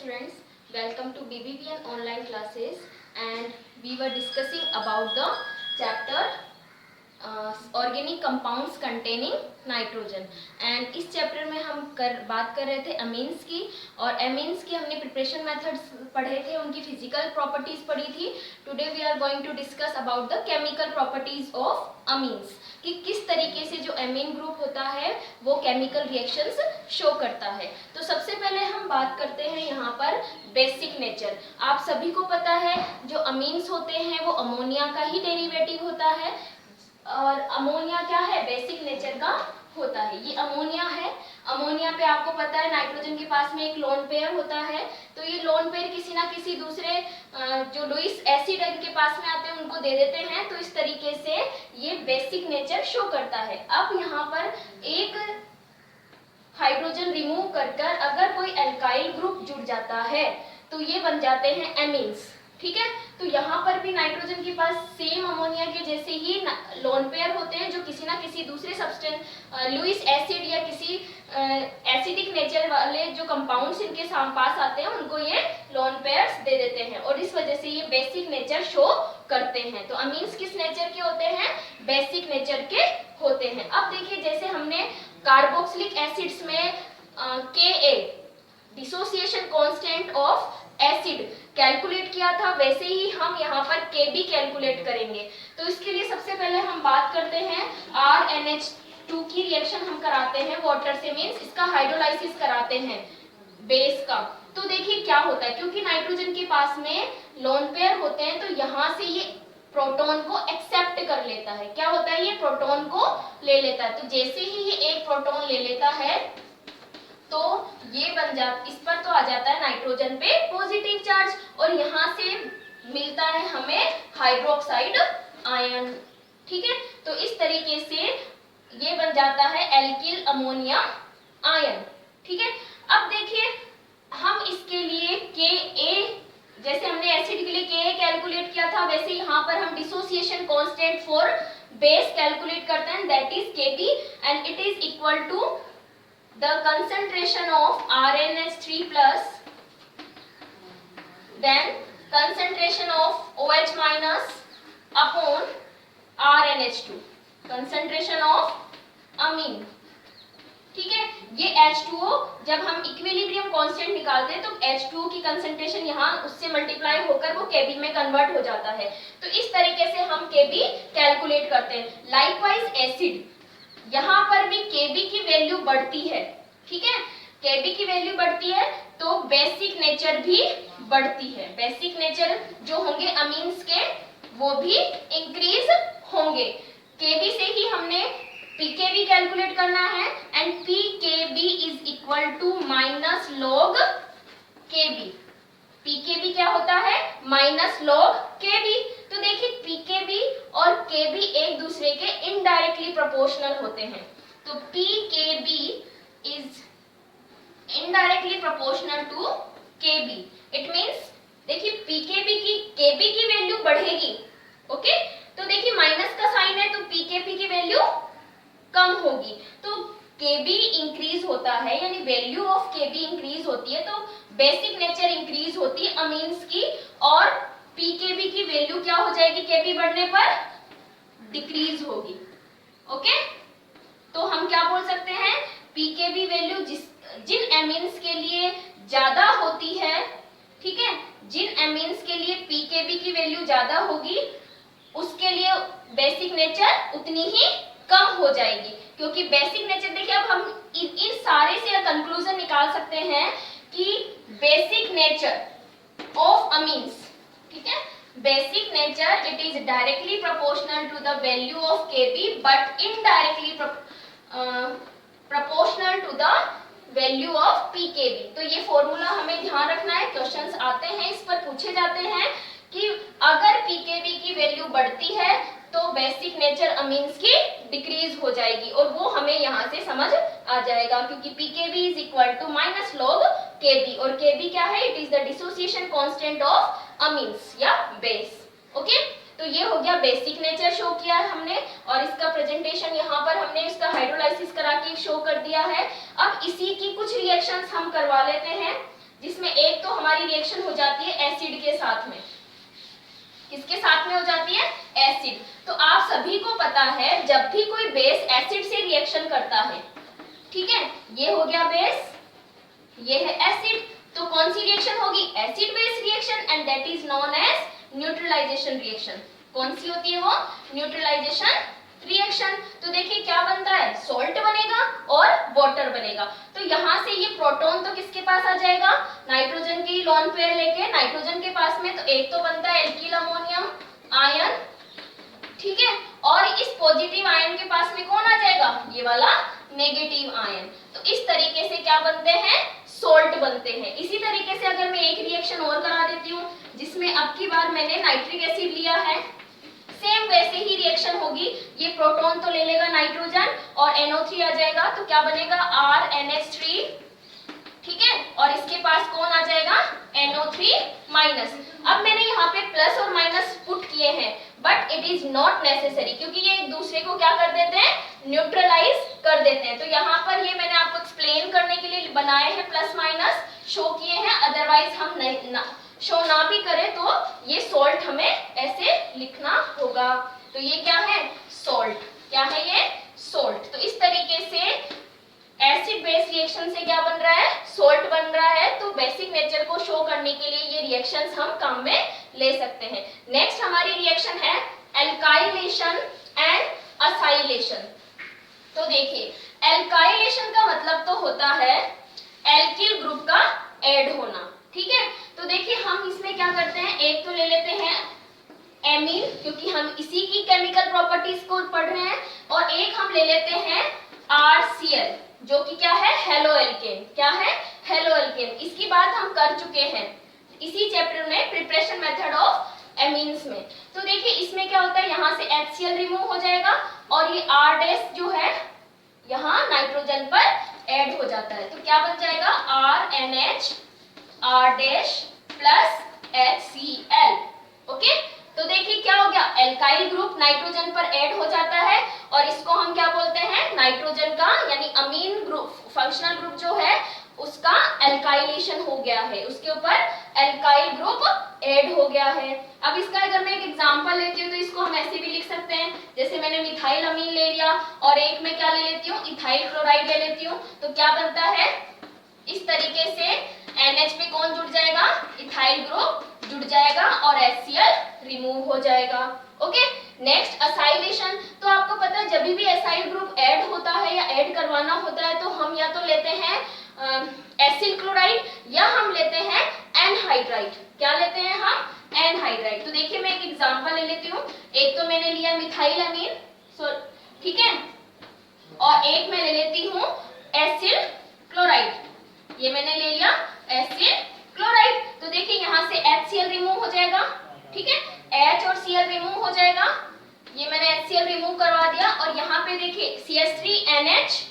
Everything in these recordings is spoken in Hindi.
students, welcome to BBBN online classes, and we were discussing about the chapter organic compounds containing nitrogen. And इस चैप्टर में हम बात कर रहे थे अमीन्स की, और अमीन्स की हमने प्रिपरेशन मेथड्स पढ़े थे, उनकी फिजिकल प्रॉपर्टीज पढ़ी थी। Today we are going to discuss about the chemical properties of amines, कि किस तरीके से जो अमीन ग्रुप होता है वो केमिकल रिएक्शंस शो करता है। तो सबसे पहले हम बात करते हैं यहाँ पर बेसिक नेचर। आप सभी को पता है जो अमीन्स होते हैं वो अमोनिया का ही डेरिवेटिव होता है, और अमोनिया क्या है, बेसिक नेचर का होता है। ये अमोनिया है। अमोनिया पे आपको पता है नाइट्रोजन के पास में एक लोन पेयर होता है, तो ये लोन पेयर किसी ना किसी दूसरे जो लुईस एसिड इनके पास में आते हैं उनको दे देते हैं। तो इस तरीके से ये बेसिक नेचर शो करता है। अब यहाँ पर एक हाइड्रोजन रिमूव कर अगर कोई एल्काइल ग्रुप जुड़ जाता है तो ये बन जाते हैं एमीन्स। ठीक है, तो यहाँ पर भी नाइट्रोजन के पास सेम अमोनिया के जैसे ही लोन पेयर होते हैं जो किसी ना किसी दूसरे सब्सटेंस लुईस एसिड या किसी एसिडिक नेचर वाले जो कंपाउंड्स इनके पास आते हैं उनको ये लोन पेयर्स दे देते हैं, और इस वजह से ये बेसिक नेचर शो करते हैं। तो अमीन्स किस नेचर के होते हैं, बेसिक नेचर के होते हैं। अब देखिए, जैसे हमने कार्बोक्सिलिक एसिड्स में Ka dissociation constant of acid calculate किया था, वैसे ही हम यहाँ पर Kb कैलकुलेट करेंगे। तो इसके लिए सबसे पहले हम बात करते हैं RnH2 की रिएक्शन हम कराते हैं वाटर से, मींस इसका हाइड्रोलाइसिस कराते हैं बेस का। तो देखिए क्या होता है, क्योंकि नाइट्रोजन के पास में लोन पेयर होते हैं तो यहाँ से ये प्रोटॉन को एक्सेप्ट कर लेता है। क्या होता है, ये प्रोटॉन को ले लेता है। तो जैसे ही ये एक प्रोटॉन ले लेता है तो ये बन जाता, इस पर तो आ जाता है नाइट्रोजन पे पॉजिटिव चार्ज, और यहाँ से मिलता है हमें हाइड्रोक्साइड आयन। ठीक है, तो इस तरीके से ये बन जाता है एल्किल अमोनिया आयन। ठीक है, अब देखिए हम इसके लिए Ka, जैसे हमने एसिड के लिए Ka कैलकुलेट किया था, वैसे यहाँ पर हम dissociation constant for base calculate करते हैं, that is Kb, and it is equal to the concentration of RnH3 plus then concentration of OH minus upon RnH2, concentration of amine। ठीक है, ये H2O जब हम इक्विलिब्रियम कांस्टेंट निकालते हैं तो H2O की कंसंट्रेशन यहाँ उससे मल्टीप्लाई होकर वो Kb में कन्वर्ट हो जाता है। तो इस तरीके से हम Kb कैलकुलेट करते हैं। लाइकवाइज एसिड, यहाँ पर भी Kb की वैल्यू बढ़ती है। ठीक है, Kb की वैल्यू बढ़ती है तो बेसिक नेचर भी बढ़ती है। बेसिक नेचर जो होंगे अमीन्स के वो भी इंक्रीज होंगे। Kb से ही हमने Pkb कैलकुलेट करना है, and Pkb is equal to minus log Kb। Pkb क्या होता है, माइनस लॉग Kb। तो देखिए Pkb और Kb एक दूसरे के इनडायरेक्टली प्रोपोर्शनल होते हैं। तो Pkb is indirectly proportional to Kb। It means देखिए Pkb की Kb की वैल्यू बढ़ेगी। ओके, तो देखिए माइनस का साइन है तो Pkb की वैल्यू कम होगी। तो Kb इंक्रीज होता है, यानी वैल्यू ऑफ Kb इंक्रीज होती है, तो बेसिक नेचर इंक्रीज होती है अमीन्स की, और Pkb की वैल्यू क्या हो जाएगी, Kb बढ़ने पर डिक्रीज होगी। ओके, तो हम क्या बोल सकते हैं, Pkb वैल्यू जिन एमीन्स के लिए ज्यादा होती है, ठीक है, जिन एमीन्स के लिए Pkb की वैल्यू ज्यादा होगी उसके लिए बेसिक नेचर उतनी ही कम हो जाएगी। क्योंकि बेसिक नेचर देखिए, अब हम इन सारे से कंक्लूजन निकाल सकते हैं कि बेसिक नेचर ऑफ अमीन्स, ठीक है, basic nature it is directly proportional to the value of Kb but indirectly proportional to the value of Pkb। तो ये फॉर्मूला हमें ध्यान रखना है, क्वेश्चंस आते हैं, इस पर पूछे जाते हैं कि अगर Pkb की वैल्यू बढ़ती है तो बेसिक नेचर अमीन्स की डिक्रीज हो जाएगी, और वो हमें यहाँ से समझ आ जाएगा, क्योंकि Pkb is equal to minus log Kb, और Kb क्या है, it is the dissociation constant of amines या बेस। ओके, तो ये हो गया बेसिक नेचर शो किया है हमने, और इसका प्रेजेंटेशन यहाँ पर हमने इसका हाइड्रोलाइसिस करा के शो कर दिया है। अब इसी की कुछ रिएक्शंस हम करवा लेते हैं, जिसमें एक तो रिएक्शन हो जाती है एसिड के साथ में। किसके साथ में हो जाती है? एसिड। तो आप सभी को पता है जब भी कोई बेस एसिड से रिएक्शन करता है, ठीक है, ये हो गया बेस, ये है एसिड, तो कौन सी रिएक्शन होगी? Acid base reaction, and that is known as neutralisation reaction. कौन सी होती है वो? Neutralisation reaction. तो देखिए क्या बनता है? सॉल्ट बनेगा और वाटर बनेगा। तो यहाँ से ये प्रोटॉन तो किसके पास आ जाएगा? नाइट्रोजन की लोन पेयर लेके नाइट्रोजन के पास में, तो एक तो बनता है एल्किल अमोनियम आयन, ठीक है, और इस पॉजिटिव आयन के पास में कौन आ जाएगा? ये वाला नेगेटिव आयन। तो इस तरीके से क्या बनते हैं? सोल्ट बनते हैं। इसी तरीके से अगर मैं एक रिएक्शन और करा देती हूँ जिसमें अब की बार मैंने नाइट्रिक एसिड लिया है, सेम वैसे ही रिएक्शन होगी। ये प्रोटॉन तो ले लेगा नाइट्रोजन और NO3 आ जाएगा, तो क्या बनेगा? RNH3, ठीक है, और इसके पास कौन आ जाएगा? NO3 minus. अब मैंने यहाँ पे प्लस और माइनस पुट किए हैं, but it is not necessary, क्योंकि ये एक दूसरे को क्या कर देते हैं? न्यूट्रलाइज कर देते हैं। तो यहाँ पर ये मैंने आपको एक्सप्लेन करने के लिए बनाए हैं, प्लस माइनस शो किए हैं, अदरवाइज हम नहीं शो ना भी करें तो ये सॉल्ट हमें ऐसे लिखना होगा। तो ये क्या है? सॉल्ट। क्या है ये? सॉल्ट। तो इस तरीके से एसिड बेस रिएक्शन से क्या बन रहा है? सॉल्ट बन रहा है। तो बेसिक नेचर को शो करने के लिए ये रिएक्शंस हम काम में ले सकते हैं। नेक्स्ट हमारी रिएक्शन है एल्काइलेशन एंड असाइलेशन। तो देखिए एल्काइलेशन का मतलब तो होता है एल्किल ग्रुप का ऐड होना, ठीक है। तो देखिए हम इसमें क्या करते हैं, एक तो ले लेते हैं एमीन, क्योंकि हम इसी की केमिकल प्रॉपर्टीज को पढ़ रहे हैं, और एक हम ले लेते हैं RCl, जो कि क्या है? Halo alkane. क्या है? Halo alkane. इसकी बात हम कर चुके हैं इसी चैप्टर में, प्रिपरेशन मेथड ऑफ एमीन्स में। तो देखिए इसमें क्या होता है, यहाँ से HCl रिमूव हो जाएगा और ये R- जो है यहाँ नाइट्रोजन पर ऐड हो जाता है। तो क्या बन जाएगा? RNH R- plus HCl। Okay, तो देखिए क्या हो गया? एल्काइल ग्रुप नाइट्रोजन पर ऐड हो जाता है, और इसको हम क्या बोलते हैं? नाइट्रोजन का यानी अमीन ग्रुप, फंक्शनल ग्रुप जो है उसका एल्काइलेशन हो गया है, उसके ऊपर एल्काइल ग्रुप ऐड हो गया है। अब इसका अगर मैं एक एग्जांपल लेती हूँ तो इसको हम ऐसे भी लिख सकते हैं, जैसे मैंने मिथाइल अमीन ले लिया और एक में क्या ले लेती हूँ? इथाइल क्लोराइड ले लेती हूँ। तो क्या बनता है? इस तरीके से NH पे कौन जुड़ जाएगा? इथाइल ग्रुप जुड़ जाएगा और HCl रिमूव हो जाएगा। Okay, next acylation. तो आपको पता है जब भी एसाइल ग्रुप ऐड होता है या ऐड करवाना होता है तो हम या तो लेते हैं एसिल क्लोराइड या हम लेते हैं एनहाइड्राइड। क्या लेते हैं हम? एनहाइड्राइड। तो देखिए मैं एक एग्जांपल ले लेती हूँ। एक तो मैंने लिया मिथाइल अमीन, ठीक है, और एक मैं ले लेती हूँ एसिल क्लोराइड। ये मैंने ले लिया एसिल क्लोराइड। तो देखिए यहाँ से HCl रिमूव हो जाएगा, ठीक है, H और Cl रिमूव हो जाएगा। ये मैंने HCl रिमूव करवा दिया और यहाँ पे देखिए CH3NH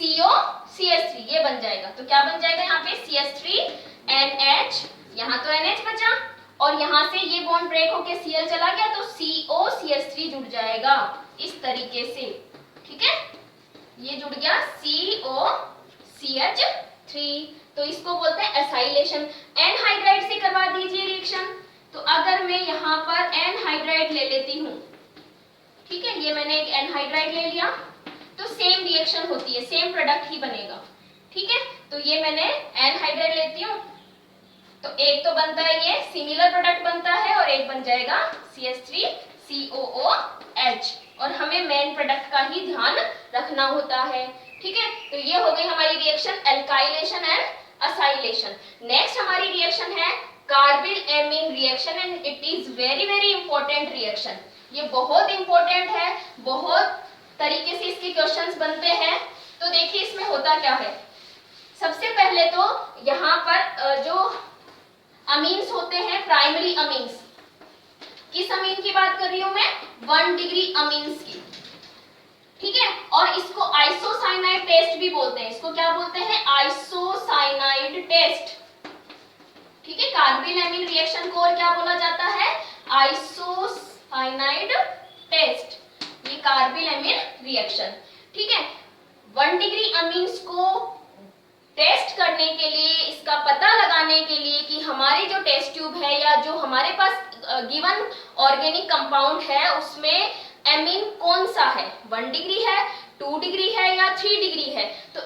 CO CH3 ये बन जाएगा। तो क्या बन जाएगा यहाँ पे? CH3NH, यहाँ तो NH बचा और यहाँ से ये बॉन्ड ब्रेक होके Cl चला गया तो CO CH3 जुड़ जाएगा इस तरीके से, ठीक है, ये जुड़ गया CO CH3। तो इसको बोलते हैं एसाइलेशन। एनहाइड्राइड से करवा दीजिए रिएक्शन। तो अगर मैं यहाँ पर एनहाइड्राइड ले लेती हूँ, ठीक है, ये मैंने एक एनहाइड्राइड ले लिया, तो सेम रिएक्शन होती है, सेम प्रोडक्ट ही बनेगा, ठीक है। तो ये मैंने एनहाइड्राइड लेती हूँ, तो एक तो बनता है ये सिमिलर प्रोडक्ट बनता है और एक बन जाएगा CH3COOH, और हमें मेन प्रोडक्ट का ही ध्यान रखना होता है, ठीक है। तो ये हो गई हमारी reaction alkylation and acylation. Next हमारी रिएक्शन है carbyl amine reaction, and it is very very important reaction. ये बहुत इंपॉर्टेंट है, बहुत तरीके से इसके क्वेश्चंस बनते हैं। तो देखिए इसमें होता क्या है, सबसे पहले तो यहाँ पर जो अमीन्स होते हैं, प्राइमरी अमीन्स, किस अमीन की बात कर रही हूं मैं? 1 डिग्री अमीन्स की, ठीक है, और इसको आइसोसाइनाइड टेस्ट भी बोलते हैं। इसको क्या बोलते हैं? आइसोसाइनाइड टेस्ट, ठीक है। कार्बिल एमीन रिएक्शन को और क्या बोला जाता है? आइसोसाइनाइड टेस्ट, ये कार्बिल एमीन रिएक्शन, ठीक है। 1 डिग्री अमीन्स को टेस्ट करने के लिए, इसका पता लगाने के लिए कि हमारी जो टेस्ट ट्यूब है या जो हमारे पास गिवन ऑर्गेनिक कंपाउंड है उसमें एमीन कौन सा है, 1 डिग्री है, 2 डिग्री है या 3 डिग्री है, तो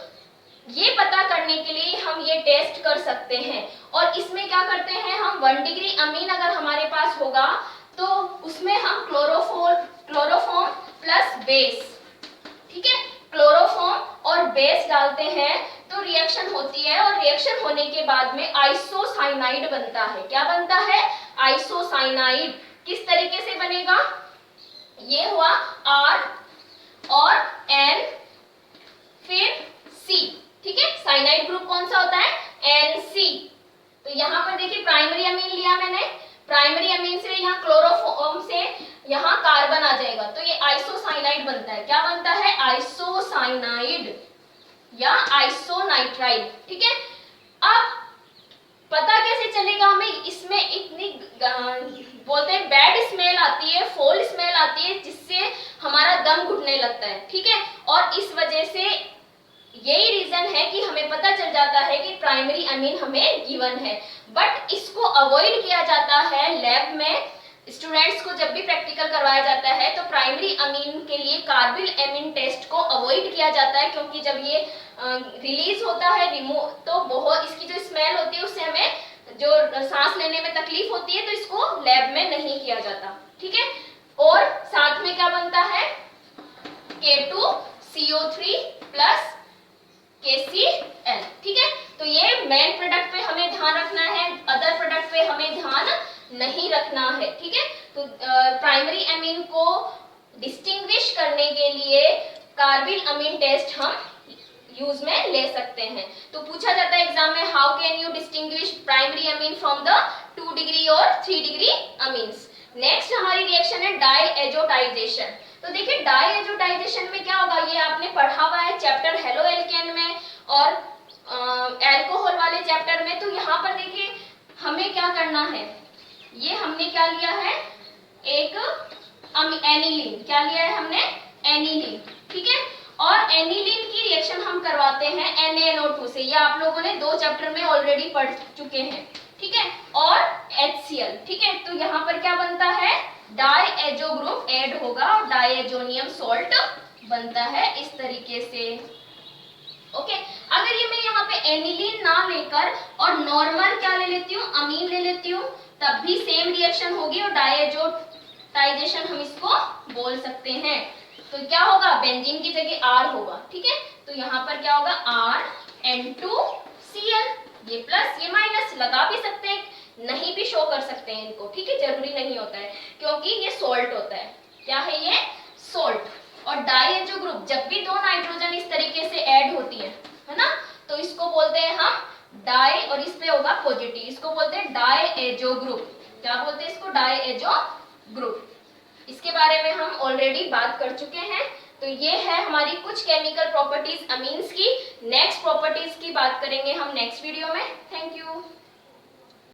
ये पता करने के लिए हम ये टेस्ट कर सकते हैं। और इसमें क्या करते हैं हम, 1 डिग्री अमीन अगर हमारे पास होगा तो उसमें हम क्लोरोफॉर्म प्लस बेस, ठीक है, क्लोरोफॉर्म और बेस डालते हैं तो रिएक्शन होती है, और रिएक्शन होने के बाद में आइसोसाइनाइड बनता है। क्या बनता है, आइसोसाइनाइड। किस तरीके से बनेगा, ये हुआ R और N फिर C, ठीक है। साइनाइड ग्रुप कौन सा होता है, NC। तो यहाँ पर देखिए प्राइमरी अमीन लिया मैंने, प्राइमरी अमीन से यहाँ क्लोरोफॉर्म से यहाँ कार्बन आ जाएगा तो ये आइसोसाइनाइड बनता है। क्या बनता है, आइसोसाइनाइड या आइसोनाइट्राइड, ठीक है। अब पता कैसे चलेगा हमें, इसमें इतनी बोलते हैं बैड स्मेल आती है, फोल स्मेल आती है, जिससे हमारा दम घुटने लगता है, ठीक है। और इस वजह से यही रीजन है कि हमें पता चल जाता है कि प्राइमरी अमीन हमें गिवन है, बट इसको अवॉइड किया जाता है लैब में। स्टूडेंट्स को जब भी प्रैक्टिकल करवाया जाता है तो प्राइमरी अमीन के लिए कार्बिल अमीन टेस्ट को अवॉइड किया जाता है, क्योंकि जब ये रिलीज होता है रिमूव तो बहुत इसकी जो स्मेल होती है उससे हमें जो सांस लेने में तकलीफ होती है, तो इसको लैब में नहीं किया जाता, ठीक है। और साथ में क्या बनता है, K2CO3 प्लस KCl, ठीक है। तो ये मेन प्रोडक्ट पे हमें ध्यान रखना है, अदर प्रोडक्ट पे हमें ध्यान नहीं रखना है, ठीक है। तो प्राइमरी अमीन को डिस्टिंग्विश करने के लिए कार्बिल अमीन टेस्ट हम यूज में ले सकते हैं। तो पूछा जाता है एग्जाम में, how can you distinguish primary amine from the 2 degree और 3 डिग्री अमीन्स। नेक्स्ट हमारी रिएक्शन है डाईएजोटाइजेशन। तो देखिए डाईएजोटाइजेशन में क्या होगा, ये आपने पढ़ा हुआ है चैप्टर हेलो एल्केन में और अल्कोहल वाले चैप्टर में। तो यहाँ पर देखिए हमें क्या करना है, ये हमने क्या लिया है, एक एनिलीन, क्या लिया है हमने, एनिलीन, ठीक है। और एनिलीन की रिएक्शन हम करवाते हैं NaNO2 से, ये आप लोगों ने 2 चैप्टर में ऑलरेडी पढ़ चुके हैं, ठीक है। और HCl, ठीक है। तो यहाँ पर क्या बनता है, डाईएजो ग्रुप ऐड होगा और डाईएजोनियम सॉल्ट बनता है इस तरीके से, ओके। अगर ये मैं यहाँ पे एनिलीन ना लेकर और नॉर्मल क्या ले लेती हूँ, अमीन ले लेती हूँ, तब भी सेम रिएक्शन होगी और डाईएजोटाइजेशन हम इसको बोल सकते हैं। तो क्या होगा, बेंजीन की जगह R होगा, ठीक है। तो यहाँ पर क्या होगा, RN2Cl, ये प्लस ये माइनस लगा भी सकते हैं, नहीं भी शो कर सकते हैं इनको, ठीक है, जरूरी नहीं होता है क्योंकि ये सॉल्ट होता है। क्या है ये, सॉल्ट। और डाईएजो ग्रुप, जब भी 2 नाइट्रोजन इस तरीके से ऐड होती है ना, तो इसको बोलते हैं हम डाई, और इस पे होगा पॉजिटिव, इसको बोलते हैं डाईएजो ग्रुप। क्या बोलते हैं इसको, डाईएजो ग्रुप। इसके बारे में हम ऑलरेडी बात कर चुके हैं। तो ये है हमारी कुछ केमिकल प्रॉपर्टीज अमीन्स की। नेक्स्ट प्रॉपर्टीज की बात करेंगे हम नेक्स्ट वीडियो में। Thank you.